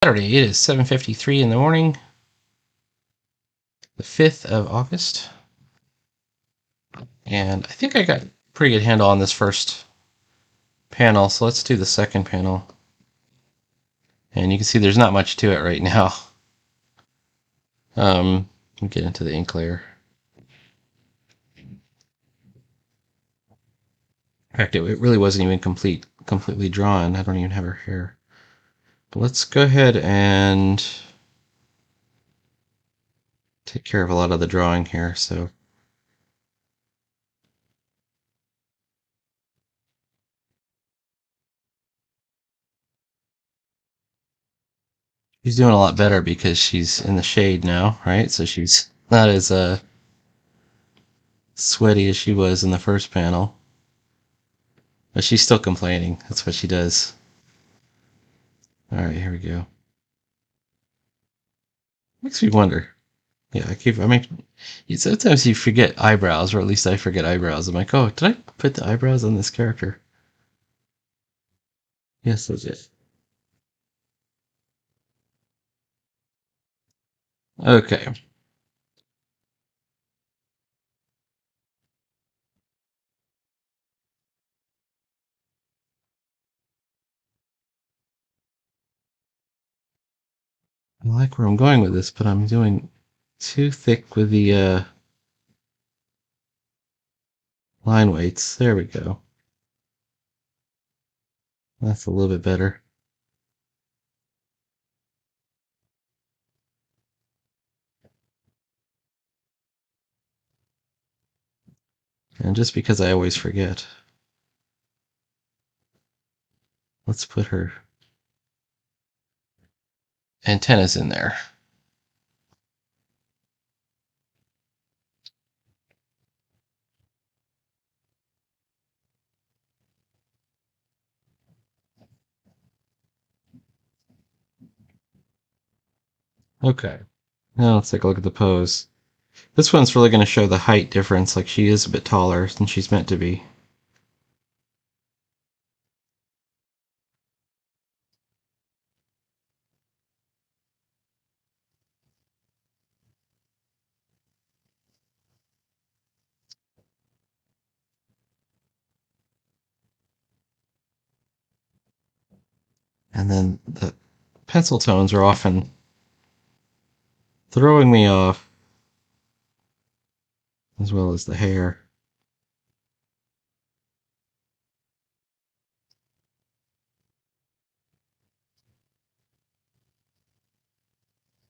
Saturday, it is 7:53 in the morning, the 5th of August, and I think I got a pretty good handle on this first panel, so let's do the second panel. And you can see there's not much to it right now. Let me get into the ink layer. In fact, it really wasn't even completely drawn. I don't even have her hair. But let's go ahead and take care of a lot of the drawing here. So she's doing a lot better because she's in the shade now, right? So she's not as sweaty as she was in the first panel. But she's still complaining. That's what she does. Alright, here we go. Makes me wonder. Yeah, sometimes you forget eyebrows, or at least I forget eyebrows. I'm like, oh, did I put the eyebrows on this character? Yes, I did. Okay. I like where I'm going with this, but I'm doing too thick with the line weights. There we go. That's a little bit better. And just because I always forget, let's put her antennas in there. Okay. Now let's take a look at the pose. This one's really going to show the height difference, like she is a bit taller than she's meant to be. And then the pencil tones are often throwing me off, as well as the hair.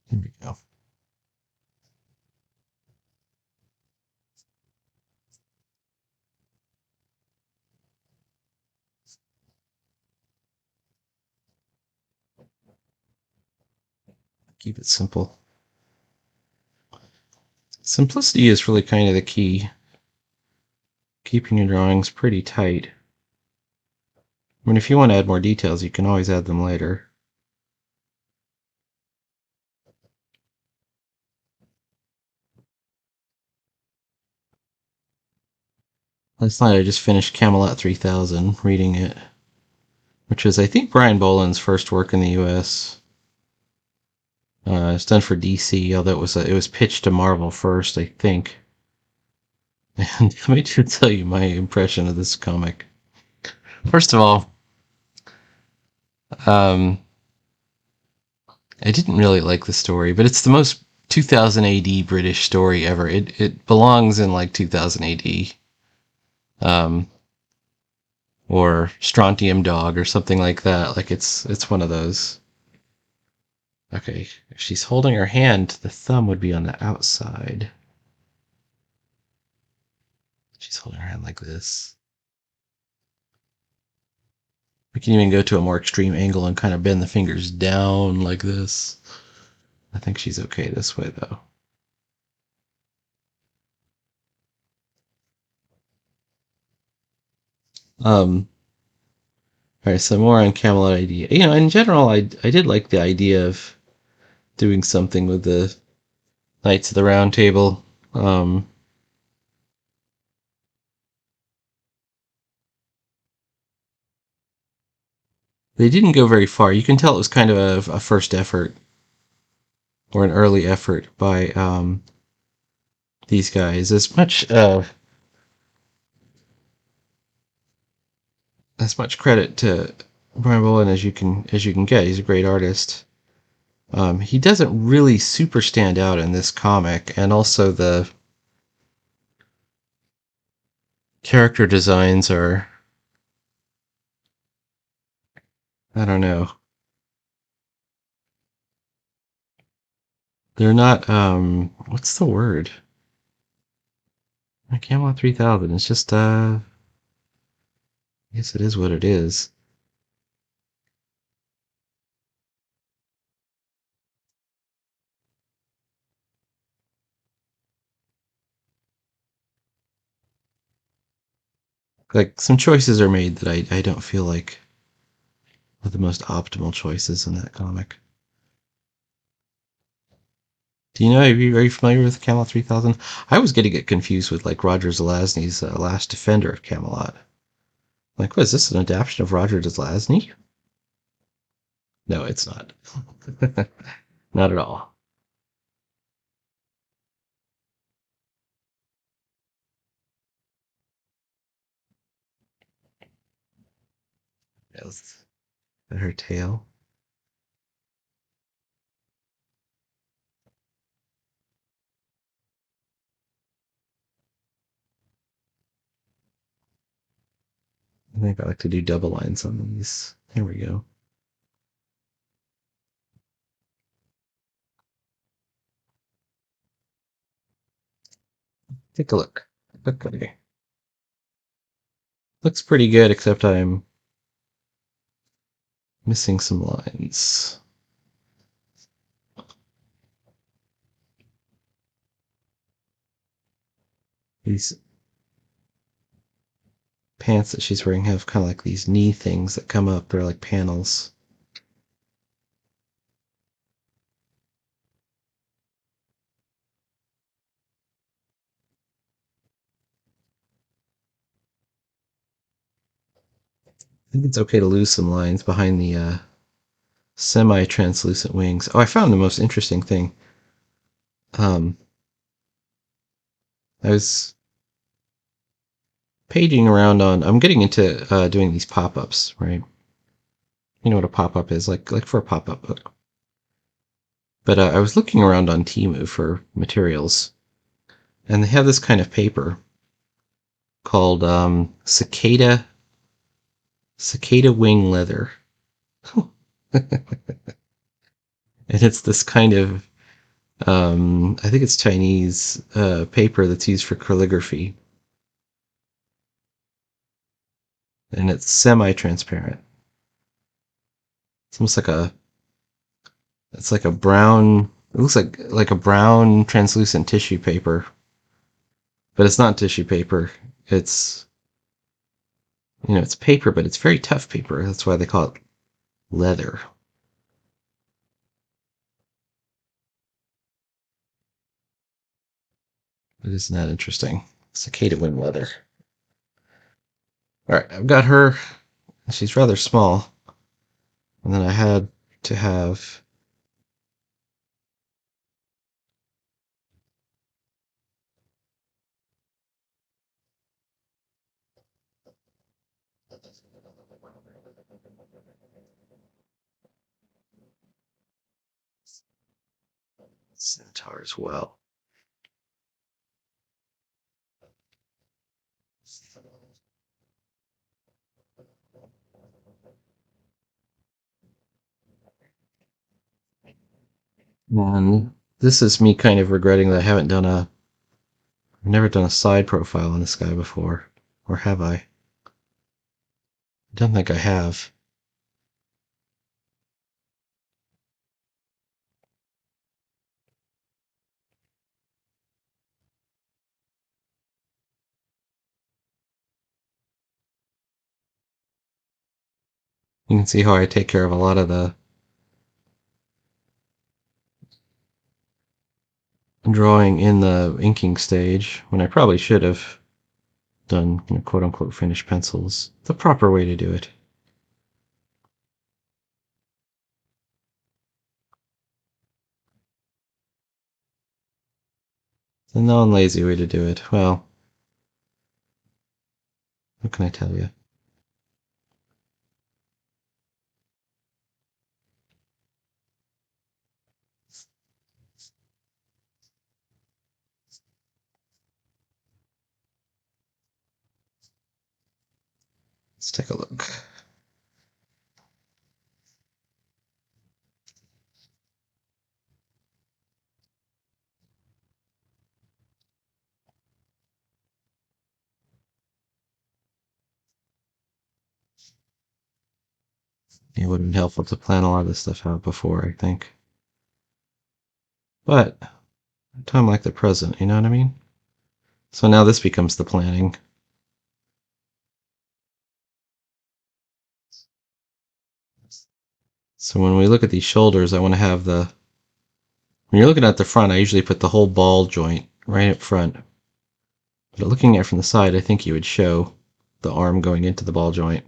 Here we go. Keep it simple. Simplicity is really kind of the key. Keeping your drawings pretty tight. I mean, if you want to add more details, you can always add them later. Last night I just finished Camelot 3000, reading it, which is, I think, Brian Boland's first work in the U.S. It's done for DC, although it was pitched to Marvel first, I think. And let me just tell you my impression of this comic. First of all, I didn't really like the story, but it's the most 2000 AD British story ever. It belongs in like 2000 AD. Or Strontium Dog or something like that. Like it's one of those. Okay, if she's holding her hand, the thumb would be on the outside. She's holding her hand like this. We can even go to a more extreme angle and kind of bend the fingers down like this. I think she's okay this way, though. All right, so more on Camelot idea. You know, in general, I did like the idea of doing something with the Knights of the Round Table. They didn't go very far. You can tell it was kind of a first effort or an early effort by these guys. As much credit to Brian Bolland as you can get. He's a great artist. He doesn't really super stand out in this comic, and also the character designs are, I don't know, they're not what's the word? Camelot 3000. It's just I guess it is what it is. Like some choices are made that I don't feel like are the most optimal choices in that comic. Do you know? Are you familiar with Camelot 3000? I was getting it confused with like Roger Zelazny's Last Defender of Camelot. Like, what is this? An adaptation of Roger Zelazny? No, it's not. Not at all. Yes. Her tail. I think I like to do double lines on these. There we go. Take a look. Okay. Looks pretty good, except I'm missing some lines. These pants that she's wearing have kind of like these knee things that come up. They're like panels. I think it's okay to lose some lines behind the semi-translucent wings. Oh, I found the most interesting thing. Um, I was paging around on. I'm getting into doing these pop-ups, right? You know what a pop-up is, like for a pop-up book. But I was looking around on Temu for materials, and they have this kind of paper called cicada wing leather, and it's this kind of I think it's Chinese paper that's used for calligraphy, and it's semi-transparent. It's almost like a it's like a brown. It looks like a brown translucent tissue paper, but it's not tissue paper. It's it's paper, but it's very tough paper. That's why they call it leather. But isn't that interesting? Cicada wing leather. All right, I've got her. She's rather small, and then I had to have centaur as well. And this is me kind of regretting that I've never done a side profile on this guy before. Or have I? I don't think I have. You can see how I take care of a lot of the drawing in the inking stage when I probably should have done quote unquote finished pencils. The proper way to do it. The non-lazy way to do it. Well, what can I tell you? Let's take a look. It would have been helpful to plan a lot of this stuff out before, I think. But time like the present, you know what I mean? So now this becomes the planning. So when we look at these shoulders, I want to have the... When you're looking at the front, I usually put the whole ball joint right up front. But looking at it from the side, I think you would show the arm going into the ball joint.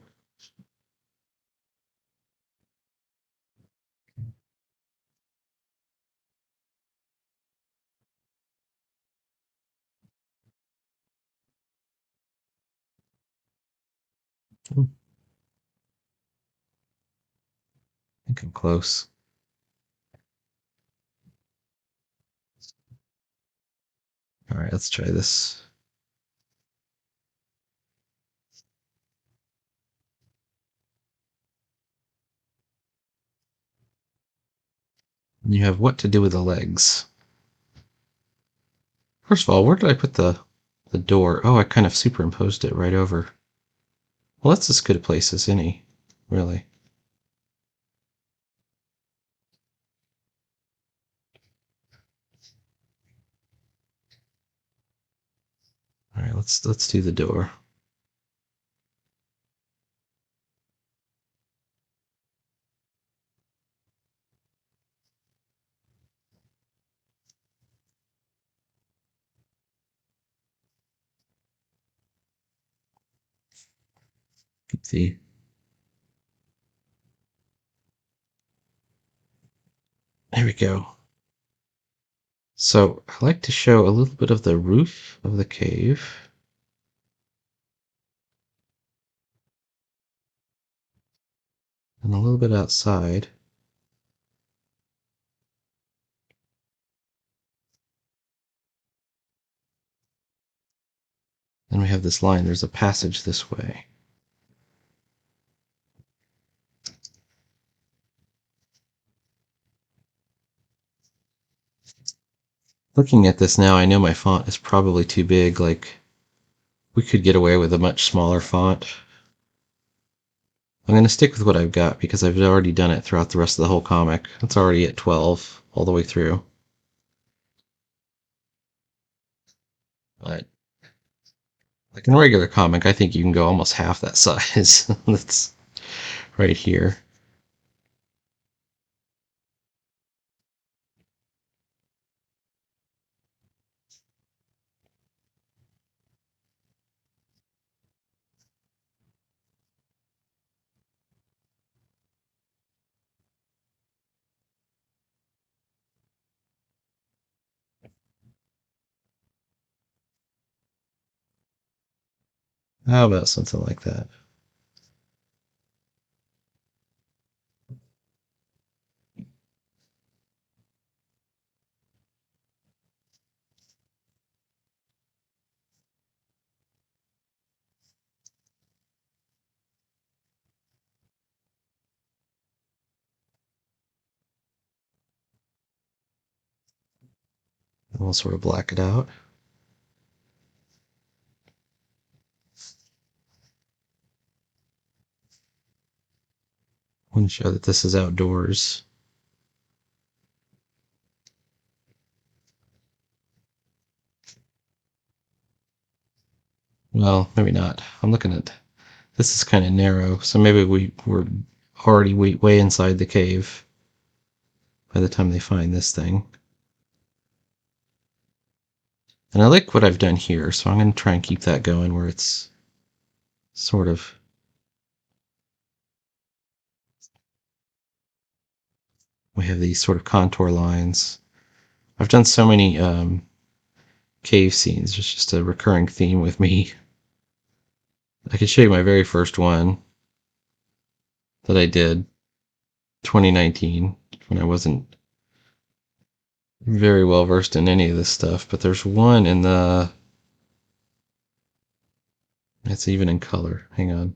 I think I'm close. All right, let's try this. You have what to do with the legs. First of all, where did I put the door? Oh, I kind of superimposed it right over. Well, that's as good a place as any, really. All right, let's do the door. Keep the... There we go. So I like to show a little bit of the roof of the cave. And a little bit outside. Then we have this line. There's a passage this way. Looking at this now, I know my font is probably too big. Like, we could get away with a much smaller font. I'm going to stick with what I've got because I've already done it throughout the rest of the whole comic. It's already at 12 all the way through. But like in a regular comic, I think you can go almost half that size. That's right here. How about something like that? And we'll sort of black it out. I want to show that this is outdoors. Well, maybe not. I'm looking at... This is kind of narrow, so maybe we're already way inside the cave by the time they find this thing. And I like what I've done here, so I'm going to try and keep that going where it's sort of... We have these sort of contour lines. I've done so many cave scenes. It's just a recurring theme with me. I can show you my very first one that I did 2019 when I wasn't very well versed in any of this stuff, but there's one in the, it's even in color. Hang on.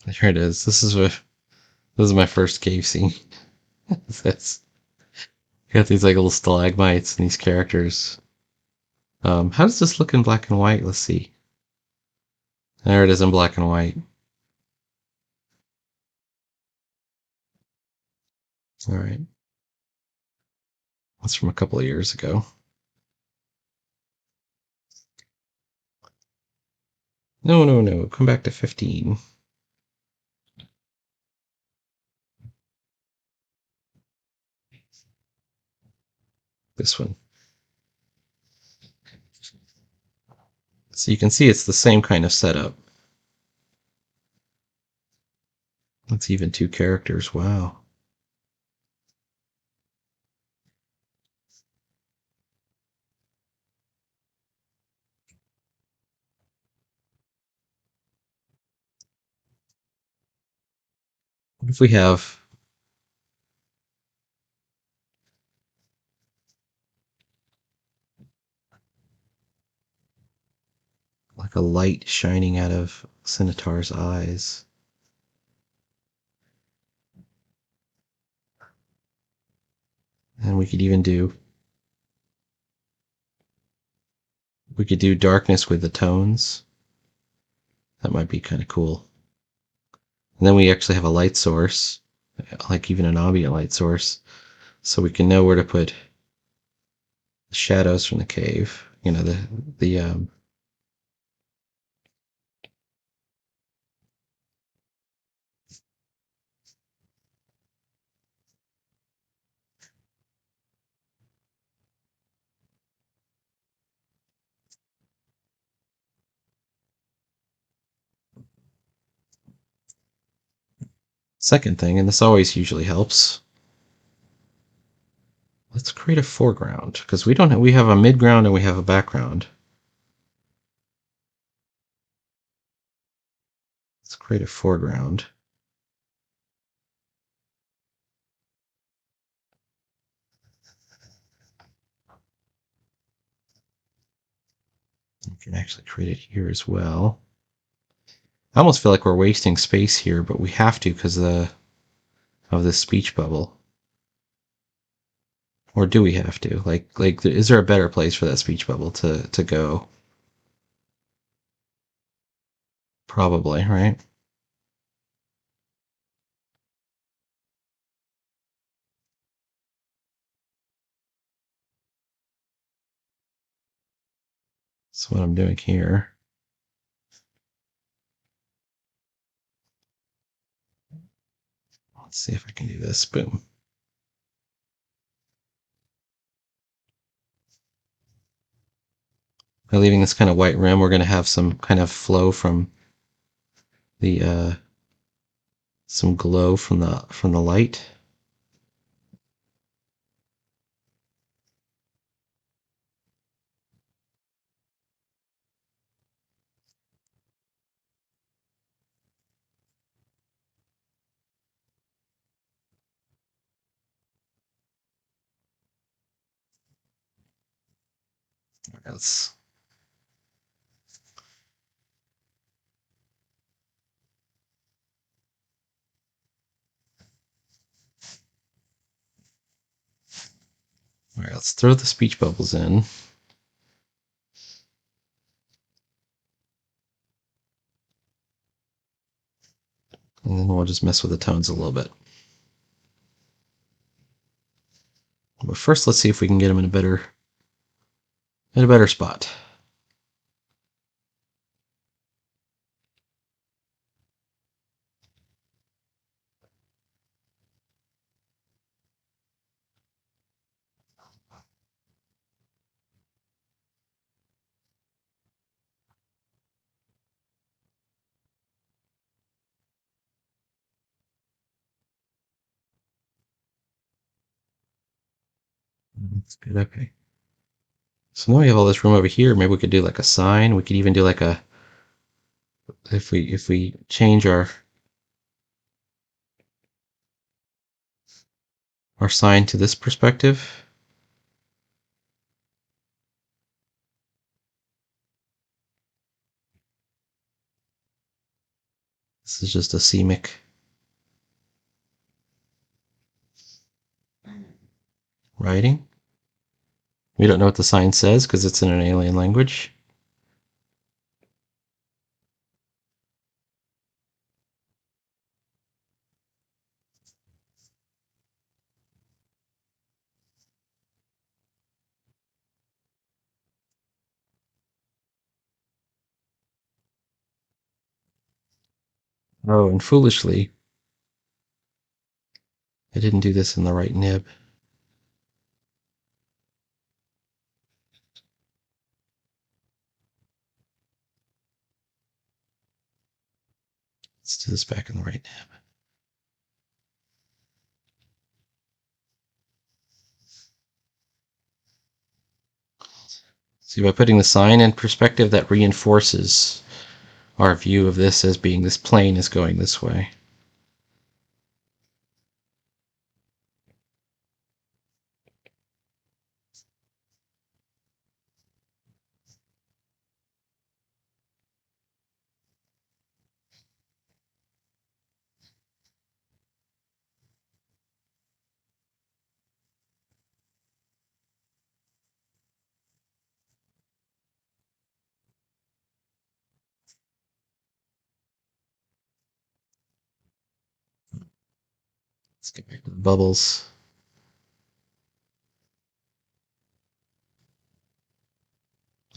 Here it is. This is my first cave scene. That's got these like little stalagmites and these characters. How does this look in black and white? Let's see. There it is in black and white. All right. That's from a couple of years ago. No, no, no. Come back to 15. This one. So you can see it's the same kind of setup. That's even two characters. Wow. What if we have like a light shining out of Centaur's eyes? And we could even do, we could do darkness with the tones. That might be kind of cool. And then we actually have a light source, like even an ambient light source, so we can know where to put the shadows from the cave. You know, the second thing, and this always usually helps. Let's create a foreground because we don't have, we have a midground and we have a background. Let's create a foreground. You can actually create it here as well. I almost feel like we're wasting space here, but we have to because of this speech bubble. Or do we have to? Like, is there a better place for that speech bubble to go? Probably, right? That's what I'm doing here. Let's see if I can do this. Boom. By leaving this kind of white rim, we're going to have some kind of flow from the some glow from the light. Let's all right. Let's throw the speech bubbles in. And then we'll just mess with the tones a little bit. But first, let's see if we can get them in a better spot. That's good. Okay. So now we have all this room over here. Maybe we could do like a sign. We could even do like a if we change our sign to this perspective. This is just a CMYK writing. We don't know what the sign says because it's in an alien language. Oh, and foolishly, I didn't do this in the right nib. Let's do this back in the right nib. See, by putting the sign in perspective, that reinforces our view of this as being this plane is going this way. Let's get back to the bubbles.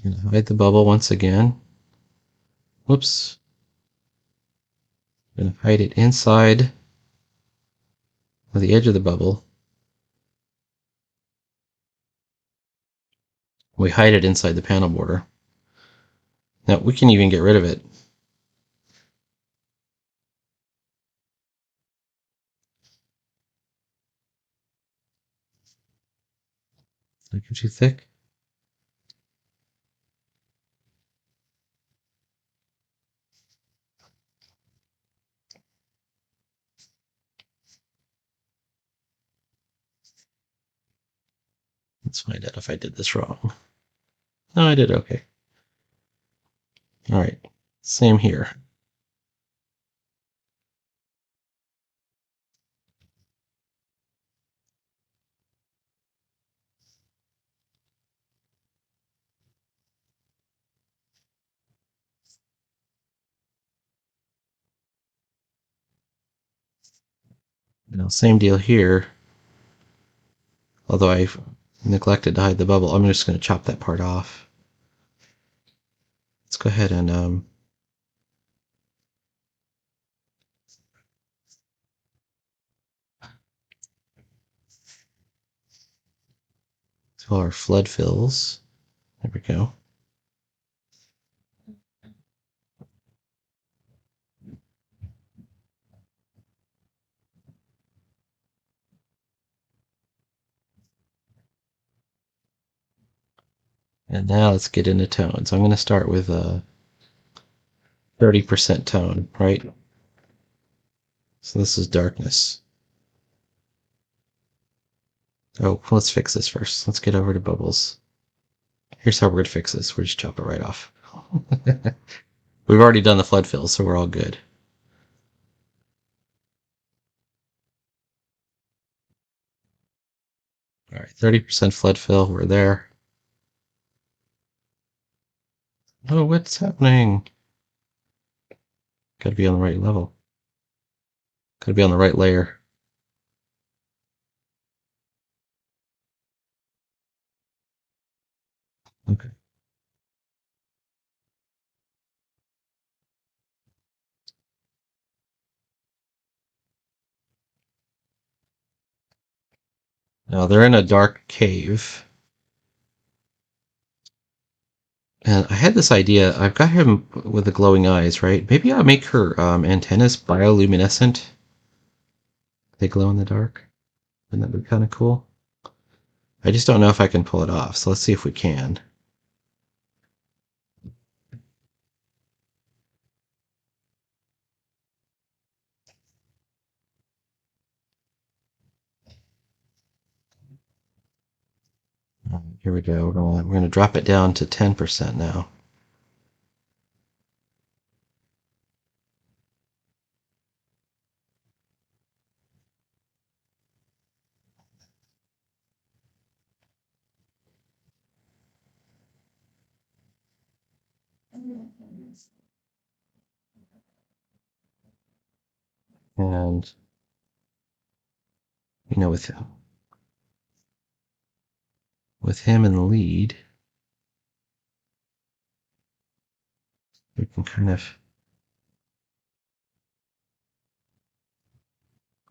I'm going to hide the bubble once again. Whoops. I'm going to hide it inside of the edge of the bubble. We hide it inside the panel border. Now we can even get rid of it. Is that too thick? Let's find out if I did this wrong. No, I did okay. All right, same here. Same deal here. Although I've neglected to hide the bubble, I'm just going to chop that part off. Let's go ahead and do our flood fills. There we go. And now let's get into tone. So I'm going to start with a 30% tone, right? So this is darkness. Oh, let's fix this first. Let's get over to bubbles. Here's how we're going to fix this. We'll just chop it right off. We've already done the flood fill, so we're all good. All right, 30% flood fill. We're there. Oh, what's happening? Got to be on the right level. Got to be on the right layer. Okay. Now they're in a dark cave. And I had this idea. I've got him with the glowing eyes, right? Maybe I'll make her antennas bioluminescent. They glow in the dark. Wouldn't that be kind of cool? I just don't know if I can pull it off, so let's see if we can. Here we go. We're going to drop it down to 10% now. And, you know, with him in the lead, we can kind of,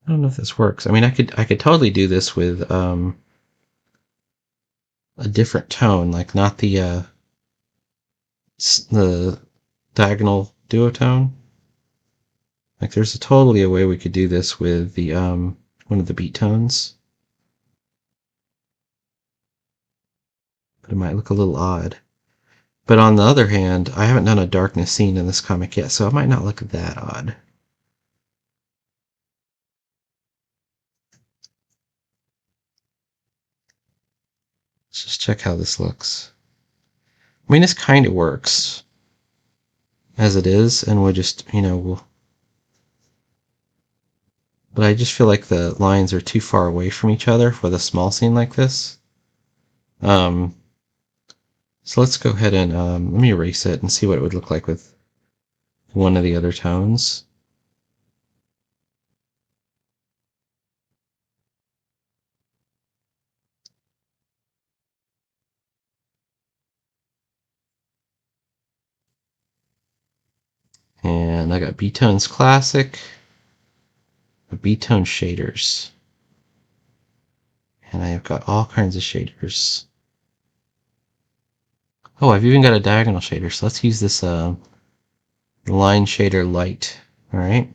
I don't know if this works. I mean, I could totally do this with a different tone, like not the diagonal duotone. Like there's totally a way we could do this with the one of the beat tones, but it might look a little odd. But on the other hand, I haven't done a darkness scene in this comic yet, so it might not look that odd. Let's just check how this looks. I mean, this kind of works as it is, and we'll just, but I just feel like the lines are too far away from each other for the small scene like this. So let's go ahead and let me erase it and see what it would look like with one of the other tones. And I got B-Tones Classic, B-Tone shaders. And I've got all kinds of shaders. Oh, I've even got a diagonal shader, so let's use this line shader light. All right.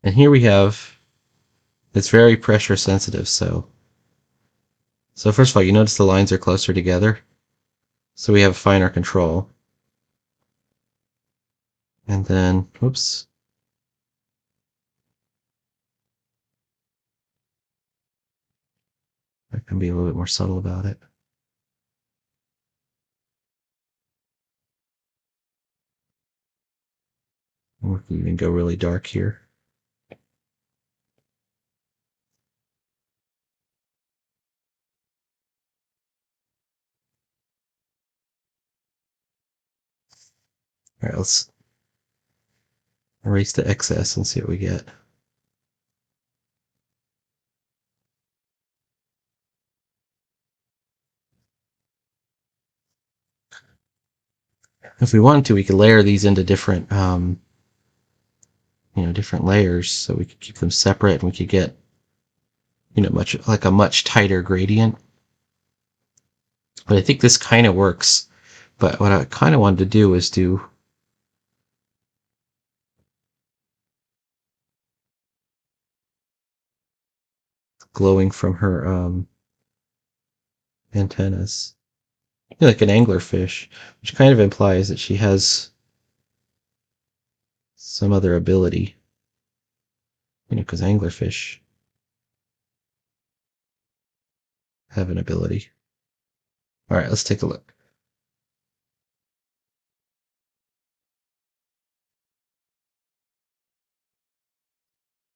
And here we have, it's very pressure sensitive, so first of all, you notice the lines are closer together, so we have finer control. And then, whoops. I can be a little bit more subtle about it. We can even go really dark here. All right, let's erase the excess and see what we get. If we wanted to, we could layer these into different, different layers, so we could keep them separate, and we could get, a much tighter gradient. But I think this kind of works. But what I kind of wanted to do is do glowing from her antennas, like an anglerfish, which kind of implies that she has some other ability, because anglerfish have an ability. All right, let's take a look.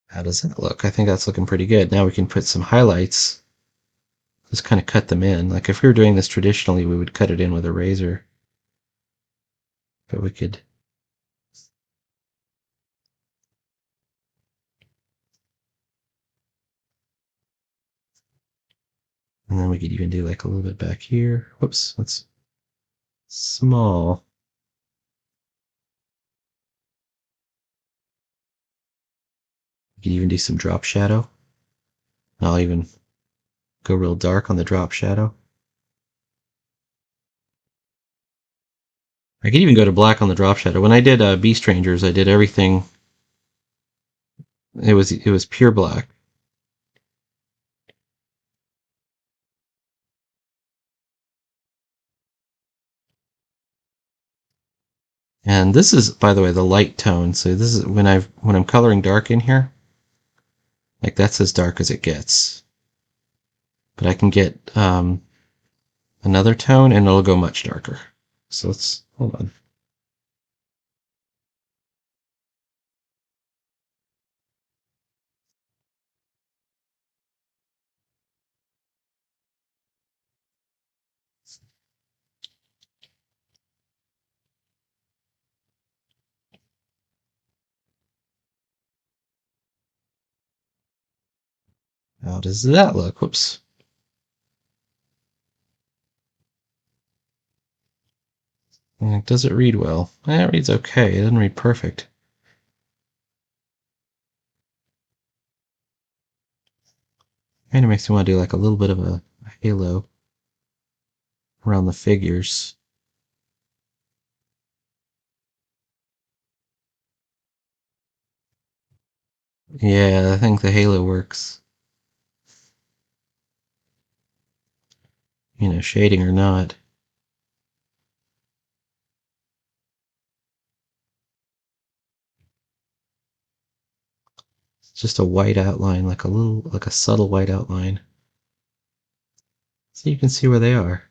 How does that look? I think that's looking pretty good. Now we can put some highlights, just kind of cut them in. Like if we were doing this traditionally, we would cut it in with a razor. But we could, and then we could even do like a little bit back here. Whoops, that's small. We could even do some drop shadow. I'll even go real dark on the drop shadow. I could even go to black on the drop shadow. When I did Beast Rangers, I did everything. It was pure black. And this is, by the way, the light tone. So this is when I'm coloring dark in here. Like that's as dark as it gets. But I can get another tone and it'll go much darker. So let's hold on. How does that look? Whoops. Does it read well? It reads okay. It doesn't read perfect. Kind of makes me want to do like a little bit of a halo around the figures. Yeah, I think the halo works. Shading or not. It's just a white outline, like a subtle white outline. So you can see where they are.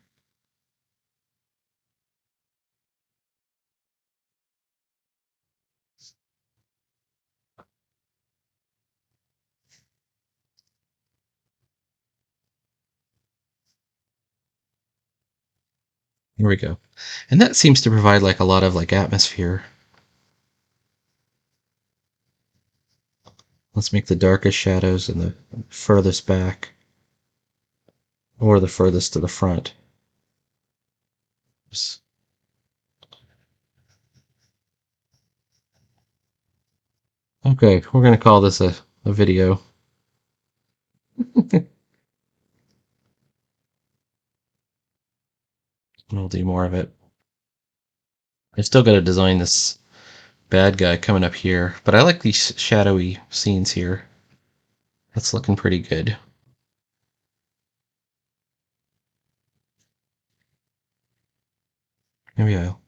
Here we go. And that seems to provide like a lot of like atmosphere. Let's make the darkest shadows in the furthest back or the furthest to the front. Oops. Okay, we're going to call this a video. We'll do more of it. I still got to design this bad guy coming up here, but I like these shadowy scenes here. That's looking pretty good. Maybe I'll.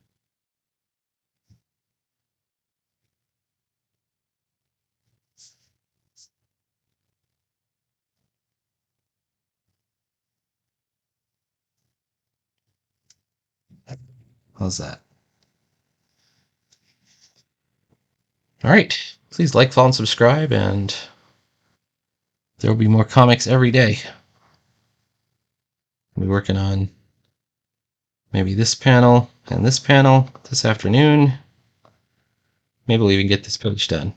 How's that? All right. Please like, follow, and subscribe, and there will be more comics every day. I'll be working on maybe this panel and this panel this afternoon. Maybe we'll even get this page done.